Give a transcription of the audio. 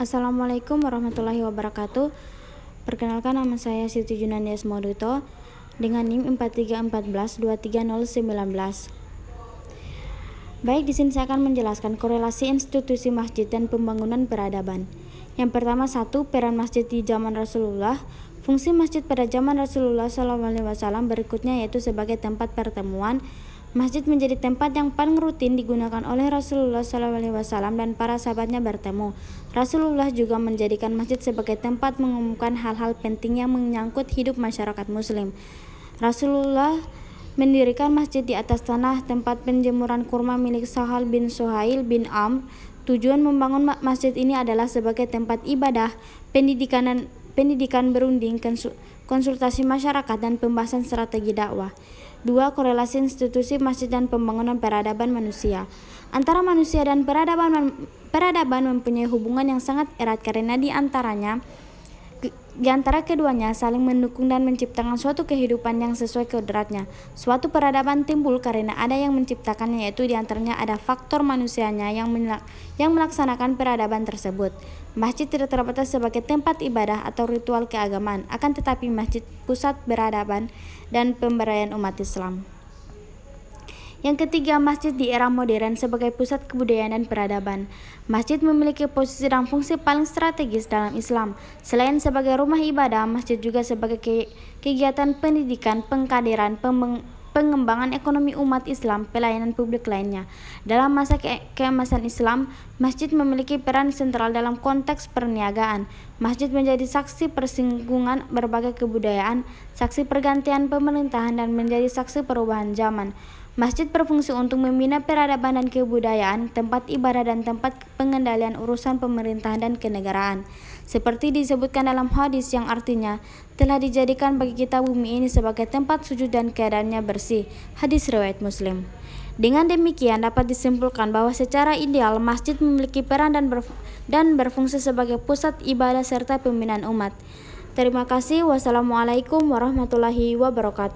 Assalamualaikum warahmatullahi wabarakatuh. Perkenalkan, nama saya Siti Junandias Moduto dengan NIM 4314230019. Baik, di sini saya akan menjelaskan korelasi institusi masjid dan pembangunan peradaban. Yang pertama, 1. Peran masjid di zaman Rasulullah. Fungsi masjid pada zaman Rasulullah SAW berikutnya, yaitu sebagai tempat pertemuan. Masjid menjadi tempat yang paling rutin digunakan oleh Rasulullah SAW dan para sahabatnya bertemu. Rasulullah juga menjadikan masjid sebagai tempat mengumumkan hal-hal penting yang menyangkut hidup masyarakat muslim. Rasulullah mendirikan masjid di atas tanah tempat penjemuran kurma milik Sahal bin Suhail bin Amr. Tujuan membangun masjid ini adalah sebagai tempat ibadah, pendidikan berunding, konsultasi masyarakat, dan pembahasan strategi dakwah. 2. Korelasi institusi masjid dan pembangunan peradaban manusia. Antara manusia dan peradaban mempunyai hubungan yang sangat erat karena di antara keduanya saling mendukung dan menciptakan suatu kehidupan yang sesuai kodratnya. Suatu peradaban timbul karena ada yang menciptakannya, yaitu di antaranya ada faktor manusianya yang melaksanakan peradaban tersebut. Masjid tidak terbatas sebagai tempat ibadah atau ritual keagamaan, akan tetapi masjid pusat peradaban dan pemberdayaan umat Islam. Yang ketiga, masjid di era modern sebagai pusat kebudayaan dan peradaban. Masjid memiliki posisi dan fungsi paling strategis dalam Islam. Selain sebagai rumah ibadah, masjid juga sebagai kegiatan pendidikan, pengkaderan, pengembangan ekonomi umat Islam, pelayanan publik lainnya. Dalam masa keemasan Islam, masjid memiliki peran sentral dalam konteks perniagaan. Masjid menjadi saksi persinggungan berbagai kebudayaan, saksi pergantian pemerintahan, dan menjadi saksi perubahan zaman. Masjid berfungsi untuk membina peradaban dan kebudayaan, tempat ibadah, dan tempat pengendalian urusan pemerintahan dan kenegaraan. Seperti disebutkan dalam hadis yang artinya, telah dijadikan bagi kita bumi ini sebagai tempat sujud dan keadaannya bersih. Hadis riwayat Muslim. Dengan demikian dapat disimpulkan bahwa secara ideal masjid memiliki peran dan berfungsi sebagai pusat ibadah serta pembinaan umat. Terima kasih. Wassalamualaikum warahmatullahi wabarakatuh.